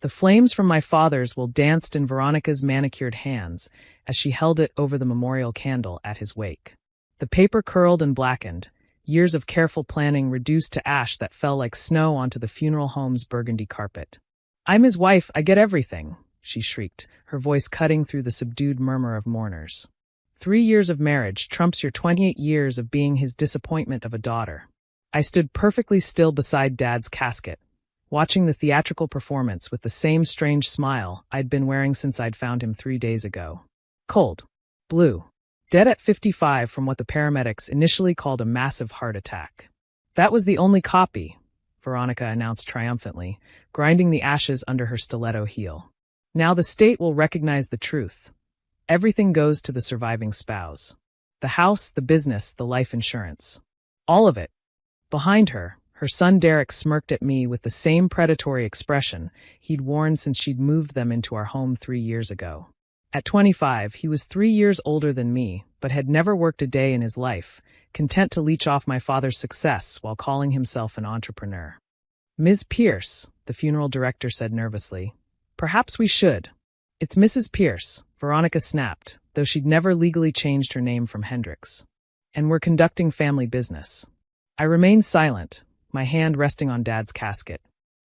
The flames from my father's will danced in Veronica's manicured hands as she held it over the memorial candle at his wake. The paper curled and blackened, years of careful planning reduced to ash that fell like snow onto the funeral home's burgundy carpet. "I'm his wife, I get everything," she shrieked, her voice cutting through the subdued murmur of mourners. 3 years of marriage trumps your 28 years of being his disappointment of a daughter. I stood perfectly still beside Dad's casket, watching the theatrical performance with the same strange smile I'd been wearing since I'd found him 3 days ago. Cold. Blue. Dead at 55 from what the paramedics initially called a massive heart attack. "That was the only copy," Veronica announced triumphantly, grinding the ashes under her stiletto heel. "Now the state will recognize the truth. Everything goes to the surviving spouse. The house, the business, the life insurance. All of it." Behind her, her son Derek smirked at me with the same predatory expression he'd worn since she'd moved them into our home 3 years ago. At 25, he was 3 years older than me, but had never worked a day in his life, content to leech off my father's success while calling himself an entrepreneur. "Ms. Pierce," the funeral director said nervously. "Perhaps we should." "It's Mrs. Pierce," Veronica snapped, though she'd never legally changed her name from Hendricks. "And we're conducting family business." I remained silent, my hand resting on Dad's casket.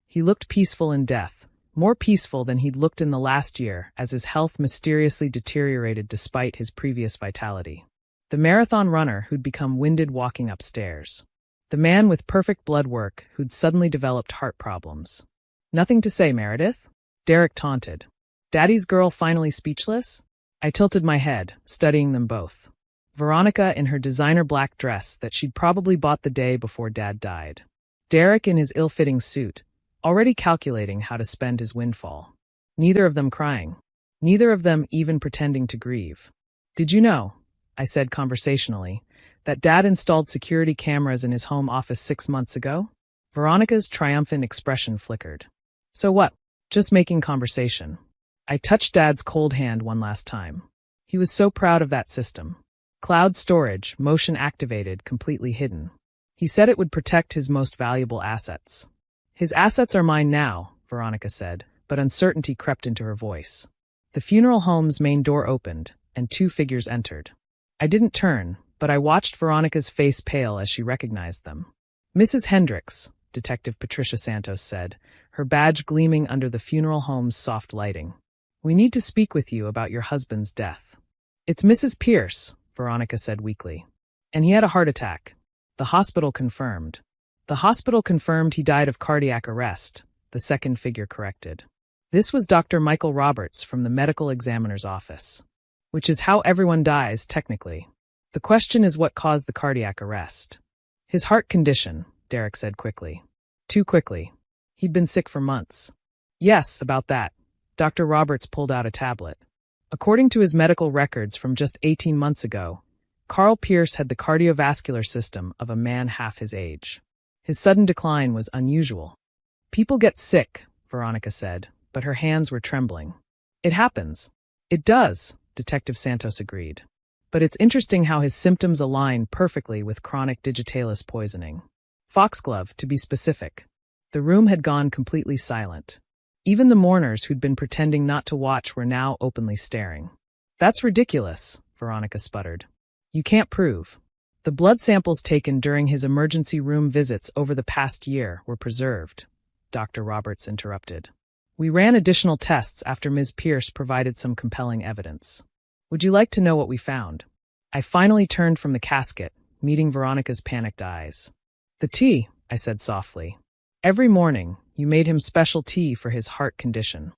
He looked peaceful in death, more peaceful than he'd looked in the last year as his health mysteriously deteriorated despite his previous vitality. The marathon runner who'd become winded walking upstairs. The man with perfect blood work who'd suddenly developed heart problems. "Nothing to say, Meredith?" Derek taunted. "Daddy's girl finally speechless?" I tilted my head, studying them both. Veronica in her designer black dress that she'd probably bought the day before Dad died. Derek in his ill-fitting suit, already calculating how to spend his windfall. Neither of them crying. Neither of them even pretending to grieve. "Did you know," I said conversationally, "that Dad installed security cameras in his home office 6 months ago?" Veronica's triumphant expression flickered. "So what? Just making conversation." I touched Dad's cold hand one last time. He was so proud of that system. Cloud storage, motion activated, completely hidden. He said it would protect his most valuable assets. "His assets are mine now," Veronica said, but uncertainty crept into her voice. The funeral home's main door opened, and 2 figures entered. I didn't turn, but I watched Veronica's face pale as she recognized them. "Mrs. Hendricks," Detective Patricia Santos said, her badge gleaming under the funeral home's soft lighting. "We need to speak with you about your husband's death." "It's Mrs. Pierce," Veronica said weakly. "And he had a heart attack." The hospital confirmed. "The hospital confirmed he died of cardiac arrest," the second figure corrected. This was Dr. Michael Roberts from the medical examiner's office. "Which is how everyone dies, technically. The question is what caused the cardiac arrest." "His heart condition," Derek said quickly. Too quickly. He'd been sick for months. "Yes, about that." Dr. Roberts pulled out a tablet. According to his medical records from just 18 months ago, Carl Pierce had the cardiovascular system of a man half his age. His sudden decline was unusual. "People get sick," Veronica said, but her hands were trembling. "It happens." "It does," Detective Santos agreed. "But it's interesting how his symptoms align perfectly with chronic digitalis poisoning. Foxglove, to be specific." The room had gone completely silent. Even the mourners who'd been pretending not to watch were now openly staring. "That's ridiculous," Veronica sputtered. "You can't prove." "The blood samples taken during his emergency room visits over the past year were preserved," Dr. Roberts interrupted. "We ran additional tests after Ms. Pierce provided some compelling evidence. Would you like to know what we found?" I finally turned from the casket, meeting Veronica's panicked eyes. "The tea," I said softly. "Every morning, you made him special tea for his heart condition.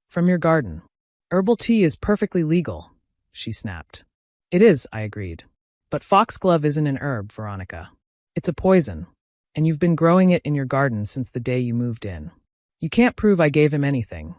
From your garden." "Herbal tea is perfectly legal," she snapped. "It is," I agreed. "But foxglove isn't an herb, Veronica. It's a poison. And you've been growing it in your garden since the day you moved in. You can't prove I gave him anything.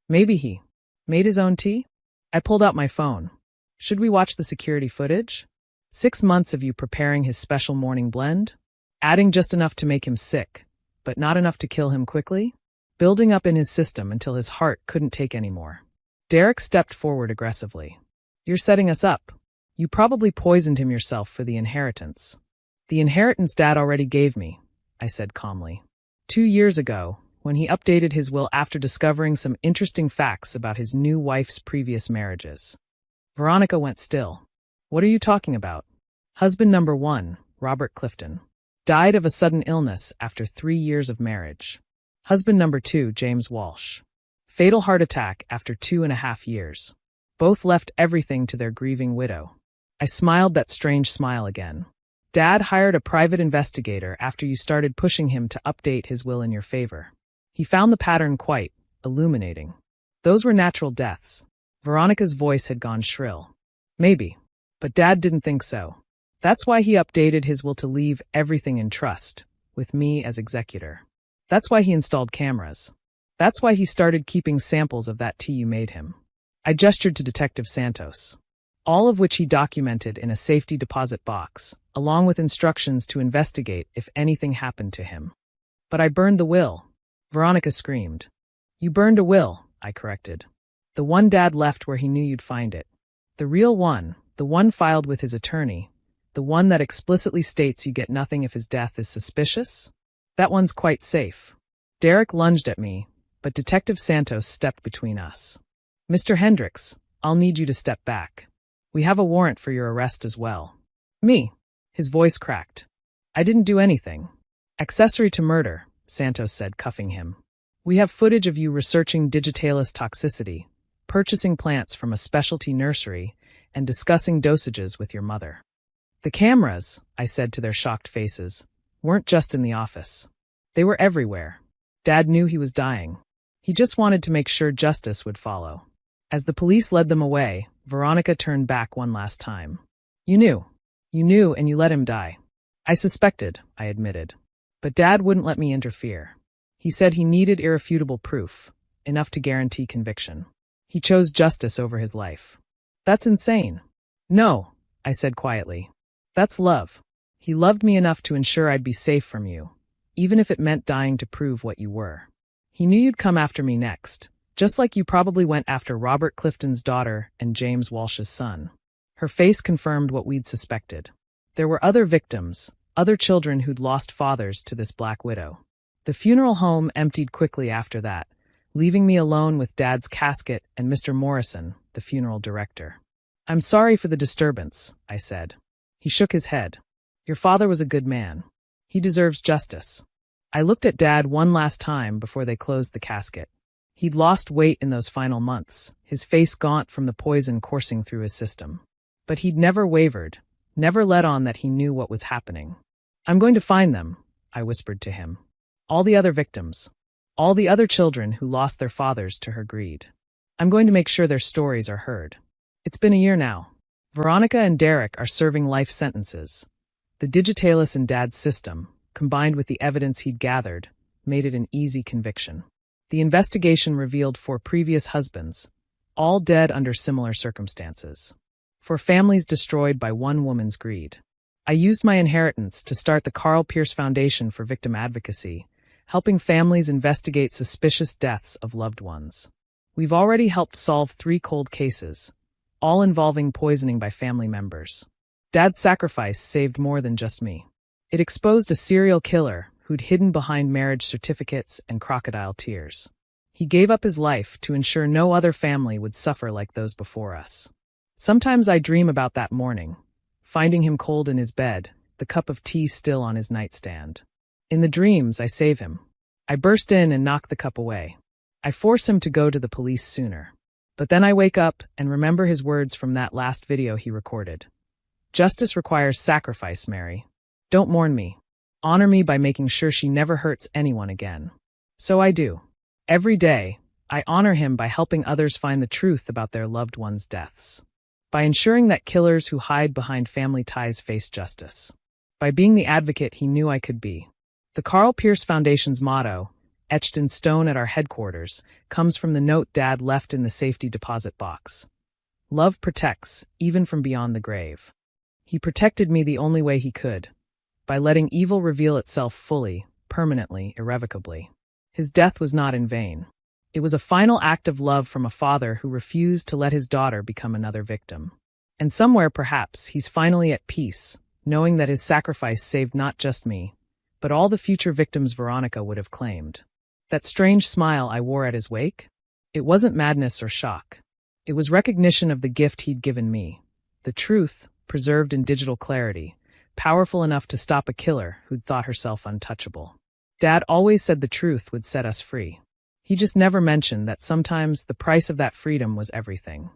Maybe he made his own tea?" I pulled out my phone. "Should we watch the security footage? 6 months of you preparing his special morning blend? Adding just enough to make him sick, but not enough to kill him quickly? Building up in his system until his heart couldn't take any more." Derek stepped forward aggressively. "You're setting us up. You probably poisoned him yourself for the inheritance." "The inheritance Dad already gave me," I said calmly. 2 years ago, when he updated his will after discovering some interesting facts about his new wife's previous marriages. Veronica went still. What are you talking about? Husband number 1, Robert Clifton, died of a sudden illness after 3 years of marriage. Husband number 2, James Walsh, fatal heart attack after 2.5 years. Both left everything to their grieving widow. I smiled that strange smile again. Dad hired a private investigator after you started pushing him to update his will in your favor. He found the pattern quite illuminating. Those were natural deaths. Veronica's voice had gone shrill. Maybe, but Dad didn't think so. That's why he updated his will to leave everything in trust, with me as executor. That's why he installed cameras. That's why he started keeping samples of that tea you made him. I gestured to Detective Santos, all of which he documented in a safety deposit box, along with instructions to investigate if anything happened to him. But I burned the will. Veronica screamed. You burned a will, I corrected. The one Dad left where he knew you'd find it. The real one, the one filed with his attorney, the one that explicitly states you get nothing if his death is suspicious? That one's quite safe. Derek lunged at me, but Detective Santos stepped between us. Mr. Hendricks, I'll need you to step back. We have a warrant for your arrest as well. Me? His voice cracked. I didn't do anything. Accessory to murder, Santos said, cuffing him. We have footage of you researching digitalis toxicity, purchasing plants from a specialty nursery, and discussing dosages with your mother. The cameras, I said to their shocked faces, weren't just in the office. They were everywhere. Dad knew he was dying. He just wanted to make sure justice would follow. As the police led them away, Veronica turned back one last time. You knew, and you let him die. I suspected, I admitted. But Dad wouldn't let me interfere. He said he needed irrefutable proof, enough to guarantee conviction. He chose justice over his life. That's insane. No, I said quietly. That's love. He loved me enough to ensure I'd be safe from you, even if it meant dying to prove what you were. He knew you'd come after me next, just like you probably went after Robert Clifton's daughter and James Walsh's son. Her face confirmed what we'd suspected. There were other victims, other children who'd lost fathers to this black widow. The funeral home emptied quickly after that, leaving me alone with Dad's casket and Mr. Morrison, the funeral director. I'm sorry for the disturbance, I said. He shook his head. Your father was a good man. He deserves justice. I looked at Dad one last time before they closed the casket. He'd lost weight in those final months, his face gaunt from the poison coursing through his system. But he'd never wavered, never let on that he knew what was happening. I'm going to find them, I whispered to him. All the other victims. All the other children who lost their fathers to her greed. I'm going to make sure their stories are heard. It's been a year now. Veronica and Derek are serving life sentences. The digitalis in Dad's system, combined with the evidence he'd gathered, made it an easy conviction. The investigation revealed 4 previous husbands, all dead under similar circumstances. 4 families destroyed by one woman's greed. I used my inheritance to start the Carl Pierce Foundation for Victim Advocacy, helping families investigate suspicious deaths of loved ones. We've already helped solve 3 cold cases, all involving poisoning by family members. Dad's sacrifice saved more than just me. It exposed a serial killer who'd hidden behind marriage certificates and crocodile tears. He gave up his life to ensure no other family would suffer like those before us. Sometimes I dream about that morning, finding him cold in his bed, the cup of tea still on his nightstand. In the dreams, I save him. I burst in and knock the cup away. I force him to go to the police sooner. But then I wake up and remember his words from that last video he recorded. Justice requires sacrifice, Mary. Don't mourn me. Honor me by making sure she never hurts anyone again. So I do. Every day, I honor him by helping others find the truth about their loved ones' deaths. By ensuring that killers who hide behind family ties face justice. By being the advocate he knew I could be. The Carl Pierce Foundation's motto, etched in stone at our headquarters, comes from the note Dad left in the safety deposit box. Love protects, even from beyond the grave. He protected me the only way he could, by letting evil reveal itself fully, permanently, irrevocably. His death was not in vain. It was a final act of love from a father who refused to let his daughter become another victim. And somewhere, perhaps, he's finally at peace, knowing that his sacrifice saved not just me, but all the future victims Veronica would have claimed. That strange smile I wore at his wake? It wasn't madness or shock. It was recognition of the gift he'd given me. The truth, preserved in digital clarity, powerful enough to stop a killer who'd thought herself untouchable. Dad always said the truth would set us free. He just never mentioned that sometimes the price of that freedom was everything.